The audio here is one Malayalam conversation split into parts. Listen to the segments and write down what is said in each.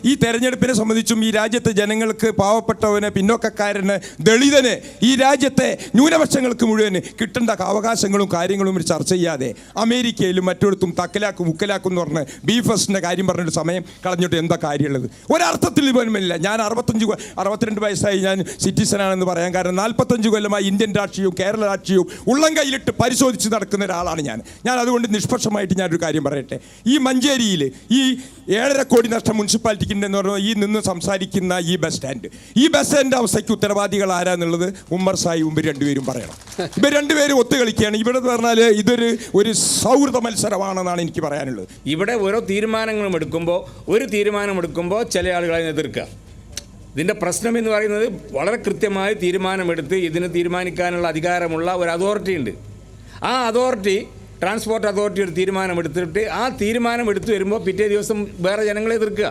ഈ തെരഞ്ഞെടുപ്പിനെ സംബന്ധിച്ചും ഈ രാജ്യത്തെ ജനങ്ങൾക്ക്, പാവപ്പെട്ടവന്, പിന്നോക്കക്കാരന്, ദളിതന്, ഈ രാജ്യത്തെ ന്യൂനപക്ഷങ്ങൾക്ക് മുഴുവൻ കിട്ടേണ്ട അവകാശങ്ങളും കാര്യങ്ങളും ചർച്ച ചെയ്യാതെ അമേരിക്കയിലും മറ്റൊരിടത്തും തക്കലാക്കും മുക്കലാക്കും എന്ന് പറഞ്ഞ് ബീഫസ്റ്റിൻ്റെ കാര്യം പറഞ്ഞൊരു സമയം കളഞ്ഞിട്ട് എന്താ കാര്യമുള്ളത്? ഒരർത്ഥത്തിൽ പോലുമില്ല. ഞാൻ 62 വയസ്സായി ഞാൻ സിറ്റിസനാണെന്ന് പറയാൻ കാരണം 45 കൊല്ലമായി ഇന്ത്യൻ രാഷ്ട്രീയവും കേരള രാഷ്ട്രീയവും ഉള്ളം കയ്യിലിട്ട് പരിശോധിച്ച് നടക്കുന്ന ഒരാളാണ് ഞാൻ അതുകൊണ്ട് നിഷ്പക്ഷമായിട്ട് ഞാനൊരു കാര്യം പറയട്ടെ. ഈ മഞ്ചേരിയിൽ ഈ 7.5 കോടി നഷ്ടം മുനിസിപ്പാലിറ്റിക്കുണ്ടെന്ന് പറഞ്ഞാൽ ഈ നിന്ന് സംസാരിക്കുന്ന ഈ ബസ് സ്റ്റാൻഡ് അവസ്ഥയ്ക്ക് ഉത്തരവാദികൾ ആരാന്നുള്ളത് ഉമ്മർ സാഹിബും ഇവർ രണ്ടുപേരും പറയണം. ഇവർ രണ്ടുപേരും ഒത്തുകളിക്കുകയാണ്. ഇവിടെ പറഞ്ഞാൽ ഒരു സൗഹൃദ മത്സരമാണെന്നാണ് എനിക്ക് പറയാനുള്ളത്. ഇവിടെ ഓരോ തീരുമാനങ്ങളും എടുക്കുമ്പോൾ ചില ആളുകളെ എതിർക്കുക. ഇതിൻ്റെ പ്രശ്നം എന്ന് പറയുന്നത് വളരെ കൃത്യമായി തീരുമാനമെടുത്ത് ഇതിന് തീരുമാനിക്കാനുള്ള അധികാരമുള്ള ഒരു അതോറിറ്റി ഉണ്ട്. ആ അതോറിറ്റി, ട്രാൻസ്പോർട്ട് അതോറിറ്റി ഒരു തീരുമാനമെടുത്തിട്ട് ആ തീരുമാനമെടുത്ത് വരുമ്പോൾ പിറ്റേ ദിവസം വേറെ ജനങ്ങളെ എതിർക്കുക,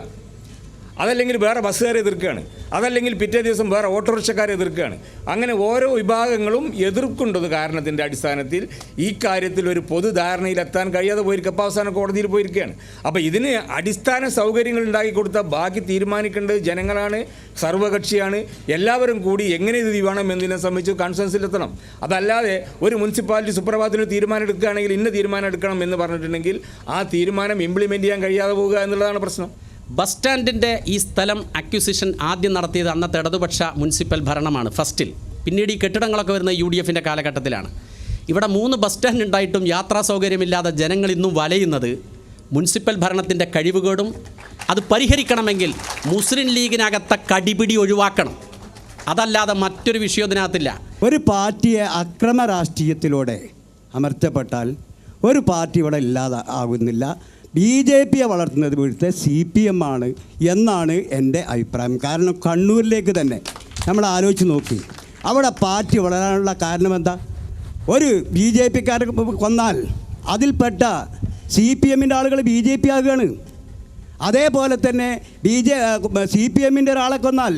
അതല്ലെങ്കിൽ വേറെ ബസ്സുകാരെ എതിർക്കുകയാണ്, അതല്ലെങ്കിൽ പിറ്റേ ദിവസം വേറെ ഓട്ടോറിക്ഷക്കാരെ എതിർക്കുകയാണ്. അങ്ങനെ ഓരോ വിഭാഗങ്ങളും എതിർക്കേണ്ടത് കാരണത്തിൻ്റെ അടിസ്ഥാനത്തിൽ ഈ കാര്യത്തിൽ ഒരു പൊതുധാരണയിലെത്താൻ കഴിയാതെ പോയിരിക്കും. അവസാനം കോടതിയിൽ പോയിരിക്കുകയാണ്. അപ്പോൾ ഇതിന് അടിസ്ഥാന സൗകര്യങ്ങൾ ഉണ്ടാക്കി കൊടുത്താൽ ബാക്കി തീരുമാനിക്കേണ്ടത് ജനങ്ങളാണ്, സർവകക്ഷിയാണ്. എല്ലാവരും കൂടി എങ്ങനെ ഇത് വേണം എന്നതിനെ സംബന്ധിച്ച് കൺസെൻസിലെത്തണം. അതല്ലാതെ ഒരു മുനിസിപ്പാലിറ്റി സുപ്രഭാതത്തിന് തീരുമാനം എടുക്കുകയാണെങ്കിൽ ഇന്ന തീരുമാനം എടുക്കണം എന്ന് പറഞ്ഞിട്ടുണ്ടെങ്കിൽ ആ തീരുമാനം ഇംപ്ലിമെൻറ്റ് ചെയ്യാൻ കഴിയാതെ പോകുക എന്നുള്ളതാണ് പ്രശ്നം. ബസ് സ്റ്റാൻഡിൻ്റെ ഈ സ്ഥലം അക്വിസിഷൻ ആദ്യം നടത്തിയത് അന്നത്തെ ഇടതുപക്ഷ മുനിസിപ്പൽ ഭരണമാണ് ഫസ്റ്റിൽ. പിന്നീട് ഈ കെട്ടിടങ്ങളൊക്കെ വരുന്ന UDFൻ്റെ കാലഘട്ടത്തിലാണ്. ഇവിടെ 3 ബസ് സ്റ്റാൻഡ് ഉണ്ടായിട്ടും യാത്രാ സൗകര്യമില്ലാതെ ജനങ്ങൾ ഇന്നും വലയുന്നത് മുനിസിപ്പൽ ഭരണത്തിൻ്റെ കഴിവുകേടും. അത് പരിഹരിക്കണമെങ്കിൽ മുസ്ലിം ലീഗിനകത്തെ കടിപിടി ഒഴിവാക്കണം. അതല്ലാതെ മറ്റൊരു വിഷയം ഇതിനകത്തില്ല. ഒരു പാർട്ടിയെ അക്രമ രാഷ്ട്രീയത്തിലൂടെ അമർത്തപ്പെട്ടാൽ ഒരു പാർട്ടി ഇവിടെ ഇല്ലാതെ ആകുന്നില്ല. BJPയെ വളർത്തുന്നത് ഇവിടുത്തെ CPM ആണ് എന്നാണ് എൻ്റെ അഭിപ്രായം. കാരണം കണ്ണൂരിലേക്ക് തന്നെ നമ്മൾ ആലോചിച്ച് നോക്കി, അവിടെ പാർട്ടി വളരാനുള്ള കാരണം എന്താ? ഒരു BJPക്കാരെ കൊന്നാൽ അതിൽപ്പെട്ട CPMൻ്റെ ആളുകൾ BJP ആകുകയാണ്. അതേപോലെ തന്നെ CPMൻ്റെ ഒരാളെ കൊന്നാൽ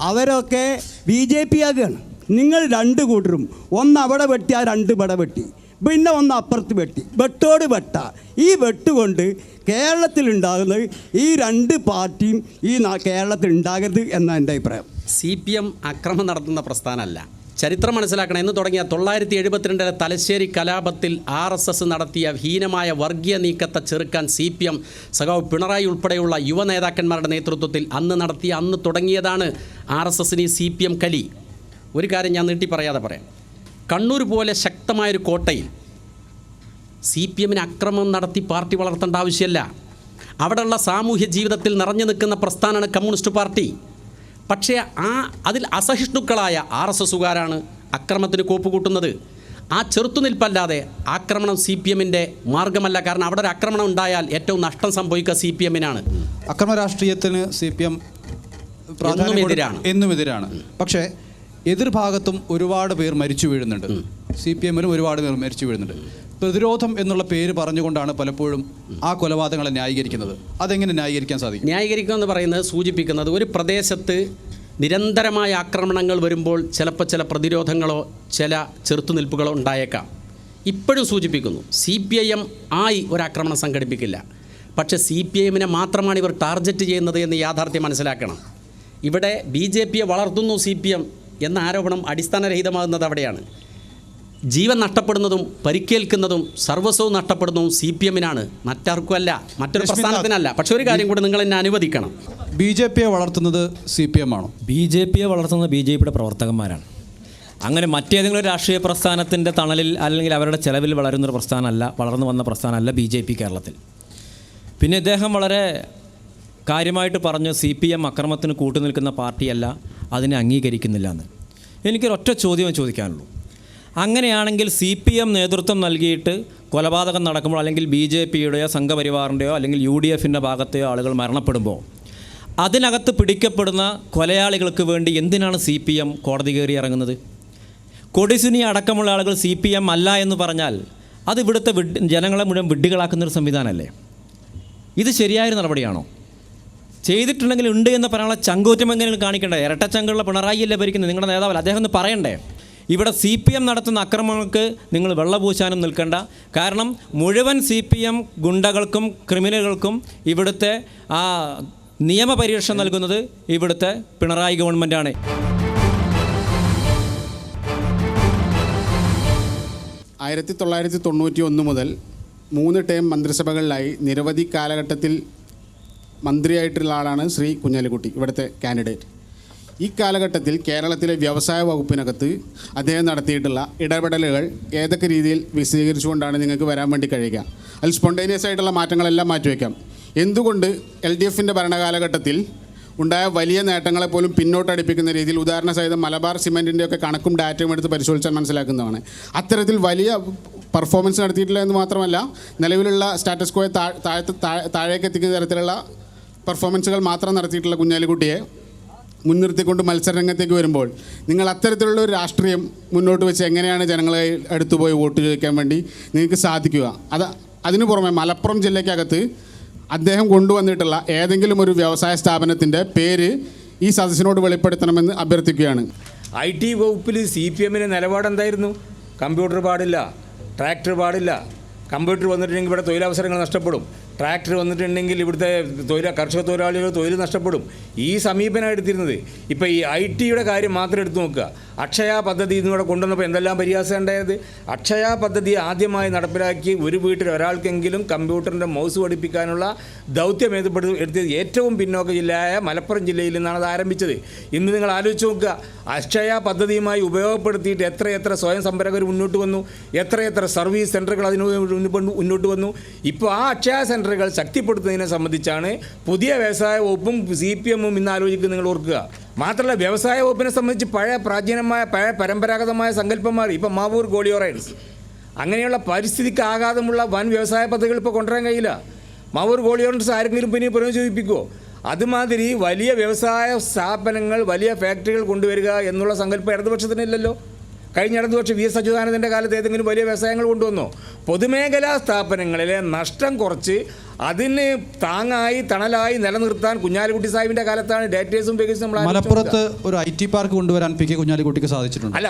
അവരൊക്കെ BJP ആകുകയാണ്. നിങ്ങൾ 2 കൂട്ടരും ഒന്ന് അവിടെ വെട്ടി, ആ 2 ഇവിടെ വെട്ടി, പിന്നെ ഒന്ന് അപ്പുറത്ത് വെട്ടി, വെട്ടോട് വെട്ട. ഈ വെട്ടുകൊണ്ട് കേരളത്തിലുണ്ടാകുന്നത് ഈ 2 പാർട്ടിയും ഈ കേരളത്തിൽ ഉണ്ടാകരുത് എന്നാണ് എൻ്റെ അഭിപ്രായം. CPM അക്രമം നടത്തുന്ന പ്രസ്ഥാനമല്ല. ചരിത്രം മനസ്സിലാക്കണം. എന്ന് തുടങ്ങിയ 972 തലശ്ശേരി കലാപത്തിൽ RSS നടത്തിയ ഹീനമായ വർഗീയ നീക്കത്തെ ചെറുക്കാൻ CPM സഖാവ് പിണറായി ഉൾപ്പെടെയുള്ള യുവ നേതാക്കന്മാരുടെ നേതൃത്വത്തിൽ അന്ന് തുടങ്ങിയതാണ് RSSന് CPM കലി. ഒരു കാര്യം ഞാൻ നീട്ടി പറയാതെ പറയാം. കണ്ണൂർ പോലെ ശക്തമായൊരു കോട്ടയിൽ CPMന് അക്രമം നടത്തി പാർട്ടി വളർത്തേണ്ട ആവശ്യമില്ല. അവിടെയുള്ള സാമൂഹ്യ ജീവിതത്തിൽ നിറഞ്ഞു നിൽക്കുന്ന പ്രസ്ഥാനമാണ് കമ്മ്യൂണിസ്റ്റ് പാർട്ടി. പക്ഷേ അതിൽ അസഹിഷ്ണുക്കളായ RSSകാരാണ് അക്രമത്തിന് കോപ്പുകൂട്ടുന്നത്. ആ ചെറുത്തുനിൽപ്പല്ലാതെ ആക്രമണം CPMൻ്റെ മാർഗമല്ല. കാരണം അവിടെ ഒരു ആക്രമണം ഉണ്ടായാൽ ഏറ്റവും നഷ്ടം സംഭവിക്കുക CPMനാണ്. അക്രമ രാഷ്ട്രീയത്തിന് CPM എന്നും എതിരാണ്. പക്ഷേ എതിർഭാഗത്തും ഒരുപാട് പേർ മരിച്ചു വീഴുന്നുണ്ട്. CPMലും ഒരുപാട് പേർ മരിച്ചു വീഴുന്നുണ്ട്. പ്രതിരോധം എന്നുള്ള പേര് പറഞ്ഞുകൊണ്ടാണ് പലപ്പോഴും ആ കൊലപാതകങ്ങളെ ന്യായീകരിക്കുന്നത്. അതെങ്ങനെ ന്യായീകരിക്കാൻ സാധിക്കും? ന്യായീകരിക്കുക എന്ന് പറയുന്നത് സൂചിപ്പിക്കുന്നത് ഒരു പ്രദേശത്ത് നിരന്തരമായ ആക്രമണങ്ങൾ വരുമ്പോൾ ചിലപ്പോൾ ചില പ്രതിരോധങ്ങളോ ചില ചെറുത്തുനിൽപ്പുകളോ ഉണ്ടായേക്കാം. ഇപ്പോഴും സൂചിപ്പിക്കുന്നു CPIM ഒരാക്രമണം സംഘടിപ്പിക്കില്ല. പക്ഷേ CPIMനെ മാത്രമാണ് ഇവർ ടാർഗറ്റ് ചെയ്യുന്നത് എന്ന് യാഥാർത്ഥ്യം മനസ്സിലാക്കണം. ഇവിടെ BJPയെ വളർത്തുന്നു CPM എന്ന ആരോപണം അടിസ്ഥാനരഹിതമാകുന്നത് അവിടെയാണ്. ജീവൻ നഷ്ടപ്പെടുന്നതും പരിക്കേൽക്കുന്നതും സർവസ്വവും നഷ്ടപ്പെടുന്നതും CPMനാണ്, മറ്റാർക്കുമല്ല, മറ്റൊരു പ്രസ്ഥാനത്തിനല്ല. പക്ഷെ ഒരു കാര്യം കൂടി നിങ്ങൾ എന്നെ അനുവദിക്കണം. BJPയെ വളർത്തുന്നത് CPM ആണോ? BJPയെ വളർത്തുന്നത് BJPയുടെ പ്രവർത്തകന്മാരാണ്. അങ്ങനെ മറ്റേതെങ്കിലും രാഷ്ട്രീയ പ്രസ്ഥാനത്തിൻ്റെ തണലിൽ അല്ലെങ്കിൽ അവരുടെ ചെലവിൽ വളരുന്നൊരു പ്രസ്ഥാനമല്ല, വളർന്നു വന്ന പ്രസ്ഥാനമല്ല BJP കേരളത്തിൽ. പിന്നെ ഇദ്ദേഹം വളരെ കാര്യമായിട്ട് പറഞ്ഞു CPM അക്രമത്തിന് കൂട്ടുനിൽക്കുന്ന പാർട്ടിയല്ല, അതിനെ അംഗീകരിക്കുന്നില്ല എന്ന്. എനിക്കൊരൊറ്റ ചോദ്യമേ ചോദിക്കാനുള്ളൂ. അങ്ങനെയാണെങ്കിൽ CPM നേതൃത്വം നൽകിയിട്ട് കൊലപാതകം നടക്കുമ്പോൾ അല്ലെങ്കിൽ BJPയുടെയോ സംഘപരിവാറിൻ്റെയോ അല്ലെങ്കിൽ UDFൻ്റെ ഭാഗത്തെയോ ആളുകൾ മരണപ്പെടുമ്പോൾ അതിനകത്ത് പിടിക്കപ്പെടുന്ന കൊലയാളികൾക്ക് വേണ്ടി എന്തിനാണ് CPM കോടതി കയറി ഇറങ്ങുന്നത്? കൊടിസുനി അടക്കമുള്ള ആളുകൾ CPM അല്ല എന്ന് പറഞ്ഞാൽ അത് ഇവിടുത്തെ ജനങ്ങളെ മുഴുവൻ വിഡ്ഢികളാക്കുന്നൊരു സംവിധാനമല്ലേ? ഇത് ശരിയായൊരു നടപടിയാണോ? ചെയ്തിട്ടുണ്ടെങ്കിൽ ഉണ്ട് എന്ന് പറയാനുള്ള ചങ്കൂറ്റം എങ്ങനെയാണ് കാണിക്കേണ്ടത്? ഇരട്ടച്ചങ്കുള്ള പിണറായിയല്ലേ ഭരിക്കുന്നത്, നിങ്ങളുടെ നേതാവല്ല, അദ്ദേഹം ഒന്ന് പറയണ്ടേ? ഇവിടെ CPM നടത്തുന്ന അക്രമങ്ങൾക്ക് നിങ്ങൾ വെള്ളപൂശാനും നിൽക്കണ്ട. കാരണം മുഴുവൻ CPM ഗുണ്ടകൾക്കും ക്രിമിനലുകൾക്കും ഇവിടുത്തെ ആ നിയമപരിരക്ഷ നൽകുന്നത് ഇവിടുത്തെ പിണറായി ഗവൺമെൻറ്റാണ്. 1991 മുതൽ 3 ടേം മന്ത്രിസഭകളിലായി നിരവധി കാലഘട്ടത്തിൽ മന്ത്രിയായിട്ടുള്ള ആളാണ് ശ്രീ കുഞ്ഞാലിക്കുട്ടി, ഇവിടുത്തെ കാൻഡിഡേറ്റ്. ഈ കാലഘട്ടത്തിൽ കേരളത്തിലെ വ്യവസായ വകുപ്പിനകത്ത് അദ്ദേഹം നടത്തിയിട്ടുള്ള ഇടപെടലുകൾ ഏതൊക്കെ രീതിയിൽ വിശദീകരിച്ചുകൊണ്ടാണ് നിങ്ങൾക്ക് വരാൻ വേണ്ടി കഴിയുക? അതിൽ സ്പോണ്ടേനിയസ് ആയിട്ടുള്ള മാറ്റങ്ങളെല്ലാം മാറ്റിവെക്കാം. എന്തുകൊണ്ട് LDFൻ്റെ ഭരണകാലഘട്ടത്തിൽ ഉണ്ടായ വലിയ നേട്ടങ്ങളെ പോലും പിന്നോട്ടടിപ്പിക്കുന്ന രീതിയിൽ, ഉദാഹരണ സഹിതം മലബാർ സിമെൻറ്റിൻ്റെയൊക്കെ കണക്കും ഡാറ്റയും എടുത്ത് പരിശോധിച്ചാൽ മനസ്സിലാക്കുന്നതാണ്. അത്തരത്തിൽ വലിയ പെർഫോമൻസ് നടത്തിയിട്ടില്ല എന്ന് മാത്രമല്ല, നിലവിലുള്ള സ്റ്റാറ്റസ് കോയെ താഴേക്ക് എത്തിക്കുന്ന തരത്തിലുള്ള പെർഫോമൻസുകൾ മാത്രം നടത്തിയിട്ടുള്ള കുഞ്ഞാലിക്കുട്ടിയെ മുൻനിർത്തിക്കൊണ്ട് മത്സരരംഗത്തേക്ക് വരുമ്പോൾ നിങ്ങൾ അത്തരത്തിലുള്ള ഒരു രാഷ്ട്രീയം മുന്നോട്ട് വെച്ച് എങ്ങനെയാണ് ജനങ്ങളെ അടുത്തുപോയി വോട്ട് ചോദിക്കാൻ വേണ്ടി നിങ്ങൾക്ക് സാധിക്കുക? അതിനു പുറമെ മലപ്പുറം ജില്ലയ്ക്കകത്ത് അദ്ദേഹം കൊണ്ടുവന്നിട്ടുള്ള ഏതെങ്കിലും ഒരു വ്യവസായ സ്ഥാപനത്തിൻ്റെ പേര് ഈ സദസ്സിനോട് വെളിപ്പെടുത്തണമെന്ന് അഭ്യർത്ഥിക്കുകയാണ്. IT വകുപ്പിൽ CPMൻ്റെ നിലപാടെന്തായിരുന്നു? കമ്പ്യൂട്ടർ പാടില്ല, ട്രാക്ടർ പാടില്ല. കമ്പ്യൂട്ടർ വന്നിട്ടുണ്ടെങ്കിൽ ഇവിടെ തൊഴിലവസരങ്ങൾ നഷ്ടപ്പെടും. ട്രാക്ടർ വന്നിട്ടുണ്ടെങ്കിൽ ഇവിടുത്തെ കർഷക തൊഴിലാളികൾ തൊഴിൽ നഷ്ടപ്പെടും. ഈ സമീപനമാണ് എടുത്തിരുന്നത്. ഇപ്പോൾ ഈ IT-യുടെ കാര്യം മാത്രം എടുത്തു നോക്കുക. അക്ഷയ പദ്ധതി ഇന്നിവിടെ കൊണ്ടുവന്നപ്പോൾ എന്തെല്ലാം പരിഹാസം ഉണ്ടായത്? അക്ഷയ പദ്ധതി ആദ്യമായി നടപ്പിലാക്കി ഒരു വീട്ടിൽ ഒരാൾക്കെങ്കിലും കമ്പ്യൂട്ടറിൻ്റെ മൗസ് പഠിപ്പിക്കാനുള്ള ദൗത്യം എടുത്തത് ഏറ്റവും പിന്നോക്ക ജില്ലയായ മലപ്പുറം ജില്ലയിൽ നിന്നാണ് അത് ആരംഭിച്ചത്. ഇന്ന് നിങ്ങൾ ആലോചിച്ച് നോക്കുക, അക്ഷയ പദ്ധതിയുമായി ഉപയോഗപ്പെടുത്തിയിട്ട് എത്രയെത്ര സ്വയം സംരംഭകർ മുന്നോട്ട് വന്നു, എത്രയെത്ര സർവീസ് സെൻ്ററുകൾ അതിന് മുന്നോട്ട് വന്നു. ഇപ്പോൾ ആ അക്ഷയ സെൻ്ററുകൾ ശക്തിപ്പെടുത്തുന്നതിനെ സംബന്ധിച്ചാണ് പുതിയ വ്യവസായ വകുപ്പും CPM-ഉം ഇന്ന് ആലോചിക്കുന്നത്. നിങ്ങൾ ഓർക്കുക. മാത്രമല്ല, വ്യവസായ വകുപ്പിനെ സംബന്ധിച്ച് പഴയ പ്രാചീനമായ പരമ്പരാഗതമായ സങ്കല്പന്മാർ ഇപ്പം മാവൂർ ഗോളിയോറൈഡ്സ് അങ്ങനെയുള്ള പരിസ്ഥിതിക്ക് ആഘാതമുള്ള വൻ വ്യവസായ പദ്ധതികൾ ഇപ്പോൾ കൊണ്ടുവരാൻ കഴിയില്ല. മാവൂർ ഗോളിയോറൈഡ്സ് ആരെങ്കിലും പിന്നെ പുനരുജ്ജീവിപ്പിക്കുമോ? അതുമാതിരി വലിയ വ്യവസായ സ്ഥാപനങ്ങൾ, വലിയ ഫാക്ടറികൾ കൊണ്ടുവരിക എന്നുള്ള സങ്കല്പം ഇടതുപക്ഷത്തിനില്ലല്ലോ. കഴിഞ്ഞ ഇടതുപക്ഷം VS അച്യുതാനന്ദൻ്റെ കാലത്ത് ഏതെങ്കിലും വലിയ വ്യവസായങ്ങൾ കൊണ്ടുവന്നോ? പൊതുമേഖലാ സ്ഥാപനങ്ങളിലെ നഷ്ടം കുറച്ച് അതിന് താങ്ങായി തണലായി നിലനിർത്താൻ കുഞ്ഞാലിക്കുട്ടി സാഹിബിൻ്റെ കാലത്താണ് ഡേറ്റേഴ്സും പേക്കേഴ്സും നമ്മൾ മലപ്പുറത്ത് ഒരു IT പാർക്ക് കൊണ്ടുവരാൻ PK കുഞ്ഞാലിക്കുട്ടിക്ക് സാധിച്ചിട്ടുണ്ട്. അല്ല,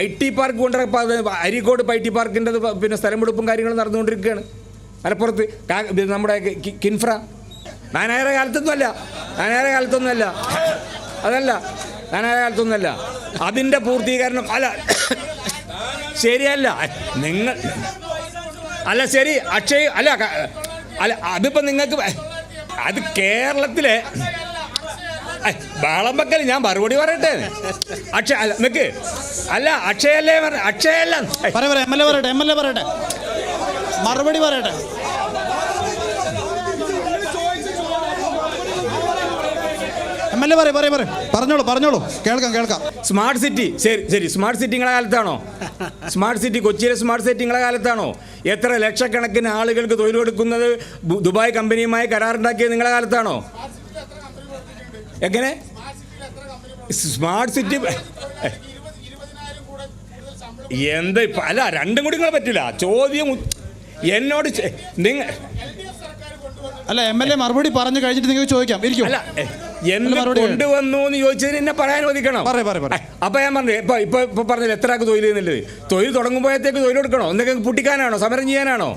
IT പാർക്ക് കൊണ്ടുവരാൻ അരീക്കോട് IT പാർക്കിൻ്റെ പിന്നെ സ്ഥലമെടുപ്പും കാര്യങ്ങളും നടന്നുകൊണ്ടിരിക്കുകയാണ്. മലപ്പുറത്ത് നമ്മുടെ കിൻഫ്ര നാനായ കാലത്തൊന്നുമല്ല, അതല്ല നാനായ കാലത്തൊന്നുമല്ല. അതിൻ്റെ പൂർത്തീകരണം അല്ല, ശരിയല്ല. നിങ്ങൾ അല്ല, ശരി, അക്ഷയ് അല്ല അല്ല, അതിപ്പോൾ നിങ്ങൾക്ക് അത് കേരളത്തിലെ ബാളം വെക്കൽ ഞാൻ മറുപടി പറയട്ടെ. അക്ഷയ അല്ല നിക്ക് അല്ല അക്ഷയല്ലേ അക്ഷയല്ല MLA പറയട്ടെ മറുപടി പറയട്ടെ. MLA പറഞ്ഞോളൂ കേൾക്കാം. സ്മാർട്ട് സിറ്റി, ശരി സ്മാർട്ട് സിറ്റി നിങ്ങളെ കാലത്താണോ? സ്മാർട്ട് സിറ്റി, കൊച്ചിയിലെ സ്മാർട്ട് സിറ്റി നിങ്ങളെ കാലത്താണോ? എത്ര ലക്ഷക്കണക്കിന് ആളുകൾക്ക് തൊഴിൽ കൊടുക്കുന്നത് ദുബായ് കമ്പനിയുമായി കരാറുണ്ടാക്കിയത് നിങ്ങളെ കാലത്താണോ? എങ്ങനെ സ്മാർട്ട് സിറ്റി എന്ത് അല്ല, രണ്ടും കൂടി നിങ്ങളെ പറ്റില്ല. ചോദ്യം എന്നോട് നിങ്ങൾ അല്ല, MLA മറുപടി പറഞ്ഞു കഴിഞ്ഞിട്ട് നിങ്ങൾക്ക് ചോദിക്കാം. അല്ല, എന്ത് കൊണ്ടുവന്നു എന്ന് ചോദിച്ചതിന് എന്നെ പറയാൻ അനുവദിക്കണം. അപ്പൊ ഞാൻ പറഞ്ഞു, ഇപ്പൊ പറഞ്ഞില്ല എത്ര ആൾക്ക് തൊഴിൽ എന്നുള്ളത്. തൊഴിൽ തുടങ്ങുമ്പോഴത്തേക്ക് തൊഴിൽ കൊടുക്കണോ? എന്തൊക്കെ പൊട്ടിക്കാനാണോ? സമരം ചെയ്യാനാണോ?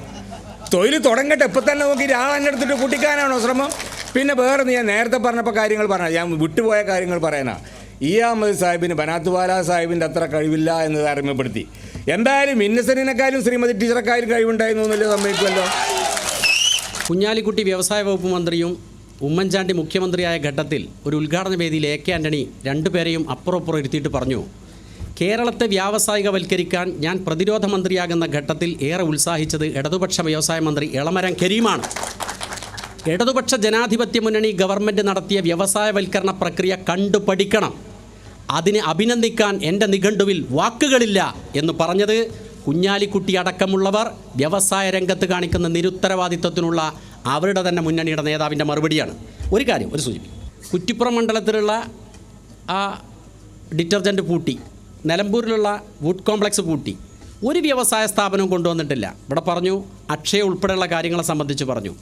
തൊഴിൽ തുടങ്ങട്ടെ, ഇപ്പൊ തന്നെ നോക്കി ആളെടുത്തിട്ട് പൊട്ടിക്കാനാണോ ശ്രമം? പിന്നെ വേറെ ഞാൻ നേരത്തെ പറഞ്ഞപ്പോൾ കാര്യങ്ങൾ പറഞ്ഞ, ഞാൻ വിട്ടുപോയ കാര്യങ്ങൾ പറയാനാ. അഹമ്മദ് സാഹിബിന് ബനാത്ത് വാല സാഹിബിൻ്റെ അത്ര കഴിവില്ല എന്ന് താരതമ്യപ്പെടുത്തി. എന്തായാലും ഇന്നസെന്റിനെക്കാളും ശ്രീമതി ടീച്ചറെക്കാളും കഴിവുണ്ടായിരുന്നു എന്നല്ലേ സമ്മതിക്കുമല്ലോ. കുഞ്ഞാലിക്കുട്ടി വ്യവസായ വകുപ്പ് മന്ത്രിയും ഉമ്മൻചാണ്ടി മുഖ്യമന്ത്രിയായ ഘട്ടത്തിൽ ഒരു ഉദ്ഘാടന വേദിയിൽ AK ആൻ്റണി രണ്ടുപേരെയും അപ്പുറം ഇരുത്തിയിട്ട് പറഞ്ഞു, കേരളത്തെ വ്യാവസായികവൽക്കരിക്കാൻ ഞാൻ പ്രതിരോധ മന്ത്രിയാകുന്ന ഘട്ടത്തിൽ ഏറെ ഉത്സാഹിച്ചത് ഇടതുപക്ഷ വ്യവസായ മന്ത്രി എളമരം കരീമാണ്. ഇടതുപക്ഷ ജനാധിപത്യ മുന്നണി ഗവൺമെൻറ് നടത്തിയ വ്യവസായവൽക്കരണ പ്രക്രിയ കണ്ടു പഠിക്കണം, അതിനെ അഭിനന്ദിക്കാൻ എൻ്റെ നിഘണ്ടുവിൽ വാക്കുകളില്ല എന്ന് പറഞ്ഞത് കുഞ്ഞാലിക്കുട്ടി അടക്കമുള്ളവർ വ്യവസായ രംഗത്ത് കാണിക്കുന്ന നിരുത്തരവാദിത്വത്തിനുള്ള അവരുടെ തന്നെ മുന്നണിയുടെ നേതാവിൻ്റെ മറുപടിയാണ്. ഒരു കാര്യം സൂചിപ്പിക്കും, കുറ്റിപ്പുറം മണ്ഡലത്തിലുള്ള ആ ഡിറ്റർജൻറ്റ് പൂട്ടി, നിലമ്പൂരിലുള്ള വുഡ് കോംപ്ലക്സ് പൂട്ടി, ഒരു വ്യവസായ സ്ഥാപനവും കൊണ്ടുവന്നിട്ടില്ല. ഇവിടെ പറഞ്ഞു അക്ഷയ ഉൾപ്പെടെയുള്ള കാര്യങ്ങളെ സംബന്ധിച്ച് പറഞ്ഞു.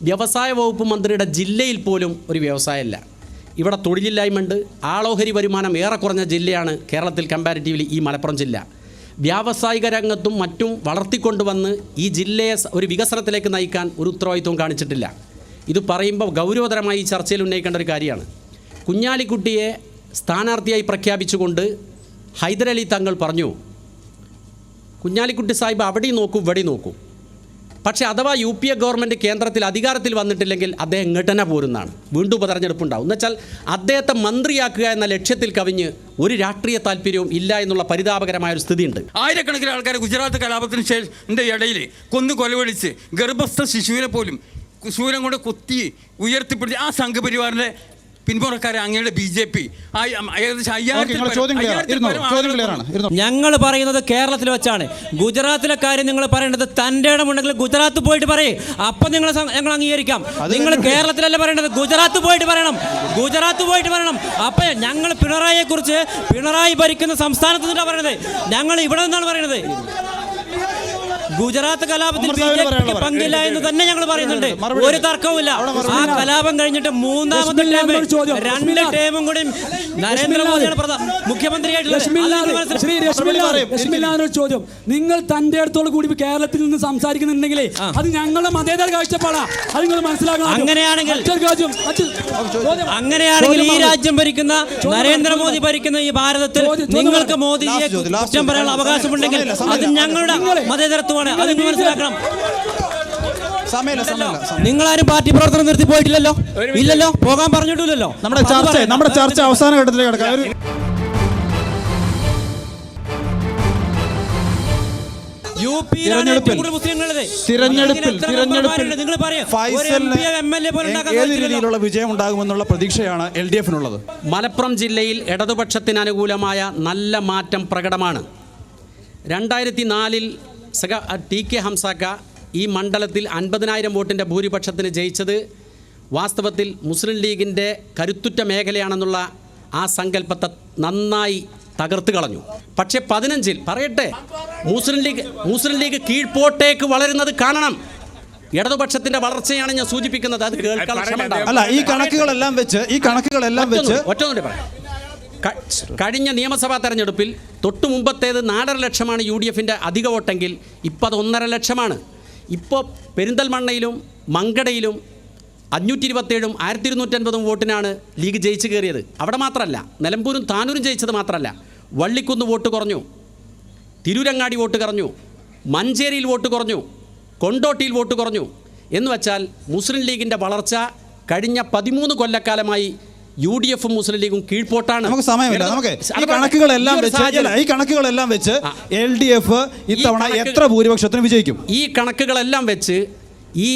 വ്യവസായ വകുപ്പ് മന്ത്രിയുടെ ജില്ലയിൽ പോലും ഒരു വ്യവസായമല്ല. ഇവിടെ തൊഴിലില്ലായ്മയുണ്ട്. ആളോഹരി വരുമാനം ഏറെ കുറഞ്ഞ ജില്ലയാണ് കേരളത്തിൽ കമ്പാരിറ്റീവ്ലി ഈ മലപ്പുറം ജില്ല. വ്യാവസായിക രംഗത്തും മറ്റും വളർത്തിക്കൊണ്ടുവന്ന് ഈ ജില്ലയെ ഒരു വികസനത്തിലേക്ക് നയിക്കാൻ ഒരു ഉത്തരവാദിത്വവും കാണിച്ചിട്ടില്ല. ഇത് പറയുമ്പോൾ ഗൗരവതരമായി ഈ ചർച്ചയിൽ ഉന്നയിക്കേണ്ട ഒരു കാര്യമാണ്. കുഞ്ഞാലിക്കുട്ടിയെ സ്ഥാനാർത്ഥിയായി പ്രഖ്യാപിച്ചുകൊണ്ട് ഹൈദരലി തങ്ങൾ പറഞ്ഞു, കുഞ്ഞാലിക്കുട്ടി സാഹിബ് അവിടെ നോക്കൂ ഇവിടെ നോക്കൂ, പക്ഷേ അഥവാ UPA ഗവൺമെൻറ് കേന്ദ്രത്തിൽ അധികാരത്തിൽ വന്നിട്ടില്ലെങ്കിൽ അദ്ദേഹം ഇങ്ങോട്ടന്നെ പോരുന്നതാണ്, വീണ്ടും ഉപതെരഞ്ഞെടുപ്പുണ്ടാവും. എന്നുവെച്ചാൽ അദ്ദേഹത്തെ മന്ത്രിയാക്കുക എന്ന ലക്ഷ്യത്തിൽ കവിഞ്ഞ് ഒരു രാഷ്ട്രീയ താല്പര്യവും ഇല്ല എന്നുള്ള പരിതാപകരമായ ഒരു സ്ഥിതിയുണ്ട്. ആയിരക്കണക്കിന് ആൾക്കാർ ഗുജറാത്ത് കലാപത്തിന് ശേഷം ഇടയിൽ കൊലവിളിച്ച് ഗർഭസ്ഥ ശിശുവിനെ പോലും ശൂലം കൊണ്ട് കുത്തി ഉയർത്തിപ്പിടിച്ച് ആ സംഘപരിവാറിൻ്റെ പിന്മുറക്കാരെ അങ്ങയുടെ BJP ഏകദേശം 5000 ഞങ്ങൾ പറയുന്നത് കേരളത്തിൽ വെച്ചാണ്. ഗുജറാത്തിലെ കാര്യം നിങ്ങൾ പറയേണ്ടത് തൻ്റെ ഇടമുണ്ടെങ്കിൽ ഗുജറാത്ത് പോയിട്ട് പറയും, അപ്പം ഞങ്ങൾ അംഗീകരിക്കാം. നിങ്ങൾ കേരളത്തിലല്ല പറയേണ്ടത്, ഗുജറാത്ത് പോയിട്ട് പറയണം, ഗുജറാത്ത് പോയിട്ട് പറയണം. അപ്പം ഞങ്ങൾ പിണറായിയെക്കുറിച്ച് പിണറായി ഭരിക്കുന്ന സംസ്ഥാനത്ത് നിന്നാണ് പറയുന്നത്, ഞങ്ങൾ ഇവിടെ നിന്നാണ് പറയുന്നത്. ഗുജറാത്ത് കലാപത്തിൽ BJP പങ്കില്ല എന്ന് തന്നെ ഞങ്ങൾ പറയുന്നുണ്ട്, ഒരു തർക്കവുമില്ല. ആ കലാപം കഴിഞ്ഞിട്ട് മൂന്നാമത്തെ ടൈം 2 ടൈമും കൂടി നരേന്ദ്രമോദിയാണ് മുഖ്യമന്ത്രിയായിട്ടുള്ളത്. ചോദ്യം, നിങ്ങൾ തന്റെ അടുത്തോട് കൂടി കേരളത്തിൽ നിന്ന് സംസാരിക്കുന്നുണ്ടെങ്കിൽ അത് ഞങ്ങളുടെ മതേതര കാഴ്ചപ്പാടാ, അത് നിങ്ങൾ മനസ്സിലാക്കണം. അങ്ങനെയാണെങ്കിൽ ഈ രാജ്യം ഭരിക്കുന്ന നരേന്ദ്രമോദി ഭരിക്കുന്ന ഈ ഭാരതത്തിൽ നിങ്ങൾക്ക് മോദിജിയെ കുറ്റം പറയാനുള്ള അവകാശമുണ്ടെങ്കിൽ അത് ഞങ്ങളുടെ മതേതരത്വമാണ്, അത് നിങ്ങൾ മനസ്സിലാക്കണം. നിങ്ങളാരും പാർട്ടി പ്രവർത്തനം നിർത്തി പോയിട്ടില്ലല്ലോ, ഇല്ലല്ലോ, പോകാൻ പറഞ്ഞിട്ടില്ലല്ലോ. നമ്മുടെ ചർച്ച അവസാന ഘട്ടത്തിലേക്ക് കിടക്കാം. ഏത് രീതിയിലുള്ള വിജയം ഉണ്ടാകുമെന്നുള്ള പ്രതീക്ഷയാണ് LDF-നുള്ളത്. മലപ്പുറം ജില്ലയിൽ ഇടതുപക്ഷത്തിന് അനുകൂലമായ നല്ല മാറ്റം പ്രകടമാണ്. 2004 TK ഹംസാക്ക ഈ മണ്ഡലത്തിൽ 50,000 വോട്ടിൻ്റെ ഭൂരിപക്ഷത്തിന് ജയിച്ചത് വാസ്തവത്തിൽ മുസ്ലിം ലീഗിൻ്റെ കരുത്തുറ്റ മേഖലയാണെന്നുള്ള ആ സങ്കല്പത്തെ നന്നായി തകർത്ത് കളഞ്ഞു. പക്ഷേ 15-ൽ പറയട്ടെ, മുസ്ലിം ലീഗ് കീഴ്പോട്ടേക്ക് വളരുന്നത് കാണണം. ഇടതുപക്ഷത്തിന്റെ വളർച്ചയാണ് ഞാൻ സൂചിപ്പിക്കുന്നത്. അത് കേൾക്കാൻ അല്ല, ഈ കണക്കുകളെല്ലാം വെച്ച് ഒറ്റ കഴിഞ്ഞ നിയമസഭാ തെരഞ്ഞെടുപ്പിൽ തൊട്ടു മുമ്പത്തേത് 4.5 ലക്ഷമാണ് UDF-ന്റെ അധിക വോട്ടെങ്കിൽ ഇപ്പോൾ അത് 1.5 ലക്ഷമാണ്. ഇപ്പോൾ പെരിന്തൽമണ്ണയിലും മങ്കടയിലും 527ഉം 1250 വോട്ടിനാണ് ലീഗ് ജയിച്ചു കയറിയത്. അവിടെ മാത്രമല്ല, നിലമ്പൂരും താനൂരും ജയിച്ചത് മാത്രമല്ല, വള്ളിക്കുന്ന് വോട്ട് കുറഞ്ഞു, തിരൂരങ്ങാടി വോട്ട് കുറഞ്ഞു, മഞ്ചേരിയിൽ വോട്ട് കുറഞ്ഞു, കൊണ്ടോട്ടിയിൽ വോട്ട് കുറഞ്ഞു. എന്ന് വെച്ചാൽ മുസ്ലിം ലീഗിൻ്റെ വളർച്ച കഴിഞ്ഞ 13 കൊല്ലക്കാലമായി UDF-ഉം മുസ്ലിം ലീഗും കീഴ്പോട്ടാണ്. നമുക്ക് സമയമില്ല. നമുക്ക് ഈ കണക്കുകളെല്ലാം വെച്ച് LDF ഇത്തവണ എത്ര ഭൂരിപക്ഷത്തിന് വിജയിക്കും? ഈ കണക്കുകളെല്ലാം വെച്ച് ഈ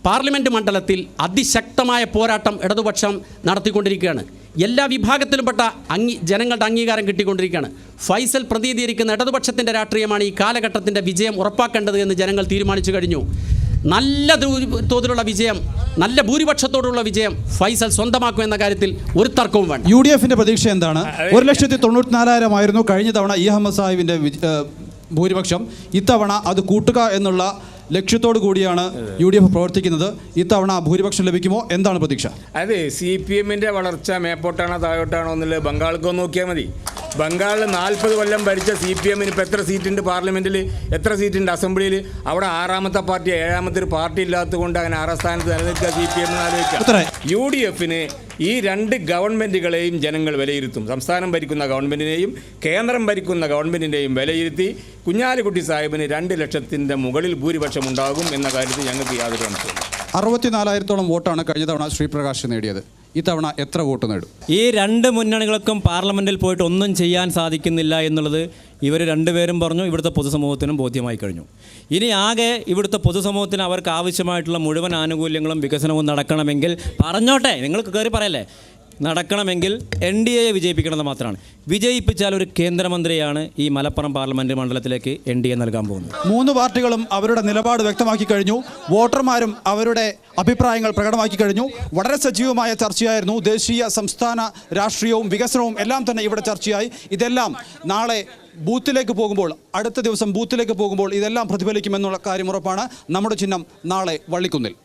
പാർലമെൻറ്റ് മണ്ഡലത്തിൽ അതിശക്തമായ പോരാട്ടം ഇടതുപക്ഷം നടത്തിക്കൊണ്ടിരിക്കുകയാണ്. എല്ലാ വിഭാഗത്തിലുംപ്പെട്ട ജനങ്ങളുടെ അംഗീകാരം കിട്ടിക്കൊണ്ടിരിക്കുകയാണ്. ഫൈസൽ പ്രതിനിധീകരിക്കുന്ന ഇടതുപക്ഷത്തിൻ്റെ രാഷ്ട്രീയമാണ് ഈ കാലഘട്ടത്തിൻ്റെ വിജയം ഉറപ്പാക്കേണ്ടത് എന്ന് ജനങ്ങൾ തീരുമാനിച്ചു കഴിഞ്ഞു. നല്ല തോതിലുള്ള വിജയം, നല്ല ഭൂരിപക്ഷത്തോടുള്ള വിജയം ഫൈസൽ സ്വന്തമാക്കും എന്ന കാര്യത്തിൽ ഒരു തർക്കവും വേണ്ട. UDF-ന്റെ പ്രതീക്ഷ എന്താണ്? 1,94,000 ആയിരുന്നു കഴിഞ്ഞ തവണ അഹമ്മദ് സാഹിബിൻ്റെ ഭൂരിപക്ഷം. ഇത്തവണ അത് കൂട്ടുക എന്നുള്ള ലക്ഷ്യത്തോടു കൂടിയാണ് UDF പ്രവർത്തിക്കുന്നത്. ഇത്തവണ ഭൂരിപക്ഷം ലഭിക്കുമോ? എന്താണ് പ്രതീക്ഷ? അതെ, CPM-ന്റെ വളർച്ച മേപ്പോട്ടാണോ താഴോട്ടാണോ എന്നുള്ളത് ബംഗാൾക്കൊന്ന് നോക്കിയാൽ മതി. ബംഗാളിൽ 40 കൊല്ലം ഭരിച്ച CPM-ന് ഇപ്പോൾ എത്ര സീറ്റുണ്ട് പാർലമെൻറ്റിൽ, എത്ര സീറ്റുണ്ട് അസംബ്ലിയിൽ? അവിടെ 6ാമത്തെ പാർട്ടി, 7ാമത്തെ ഒരു പാർട്ടി ഇല്ലാത്തതുകൊണ്ട് അങ്ങനെ 6ാം സ്ഥാനത്ത് നിലനിൽക്കുക CPM ആലോചിക്കുക. UDF-ന് ഈ 2 ഗവൺമെൻറ്റുകളെയും ജനങ്ങൾ വിലയിരുത്തും. സംസ്ഥാനം ഭരിക്കുന്ന ഗവൺമെൻറ്റിനെയും കേന്ദ്രം ഭരിക്കുന്ന ഗവൺമെൻറ്റിനെയും വിലയിരുത്തി കുഞ്ഞാലിക്കുട്ടി സാഹിബിന് 2 ലക്ഷത്തിൻ്റെ മുകളിൽ ഭൂരിപക്ഷം ഉണ്ടാകും എന്ന കാര്യത്തിൽ ഞങ്ങൾക്ക് യാതൊരു സംശയമില്ല. 64,000-ഓളം വോട്ടാണ് കഴിഞ്ഞ തവണ ശ്രീപ്രകാശ് നേടിയത്. ഇത്തവണ എത്ര വോട്ട് നേടും? ഈ 2 മുന്നണികൾക്കും പാർലമെൻറ്റിൽ പോയിട്ട് ഒന്നും ചെയ്യാൻ സാധിക്കുന്നില്ല എന്നുള്ളത് ഇവർ 2 പേരും പറഞ്ഞു, ഇവിടുത്തെ പൊതുസമൂഹത്തിനും ബോധ്യമായി കഴിഞ്ഞു. ഇനി ആകെ ഇവിടുത്തെ പൊതുസമൂഹത്തിന് അവർക്ക് ആവശ്യമായിട്ടുള്ള മുഴുവൻ ആനുകൂല്യങ്ങളും വികസനവും നടക്കണമെങ്കിൽ പറഞ്ഞോട്ടെ, നിങ്ങൾക്ക് കയറി പറയല്ലേ, നടക്കണമെങ്കിൽ NDA വിജയിപ്പിക്കണമെന്ന് മാത്രമാണ്. വിജയിപ്പിച്ചാൽ ഒരു കേന്ദ്രമന്ത്രിയാണ് ഈ മലപ്പുറം പാർലമെൻറ്റ് മണ്ഡലത്തിലേക്ക് NDA നൽകാൻ പോകുന്നത്. 3 പാർട്ടികളും അവരുടെ നിലപാട് വ്യക്തമാക്കി കഴിഞ്ഞു. വോട്ടർമാരും അവരുടെ അഭിപ്രായങ്ങൾ പ്രകടമാക്കി കഴിഞ്ഞു. വളരെ സജീവമായ ചർച്ചയായിരുന്നു. ദേശീയ സംസ്ഥാന രാഷ്ട്രീയവും വികസനവും എല്ലാം തന്നെ ഇവിടെ ചർച്ചയായി. ഇതെല്ലാം നാളെ ബൂത്തിലേക്ക് പോകുമ്പോൾ, അടുത്ത ദിവസം ബൂത്തിലേക്ക് പോകുമ്പോൾ ഇതെല്ലാം പ്രതിഫലിക്കുമെന്നുള്ള കാര്യം ഉറപ്പാണ്. നമ്മുടെ ചിഹ്നം നാളെ വള്ളിക്കുന്നിൽ.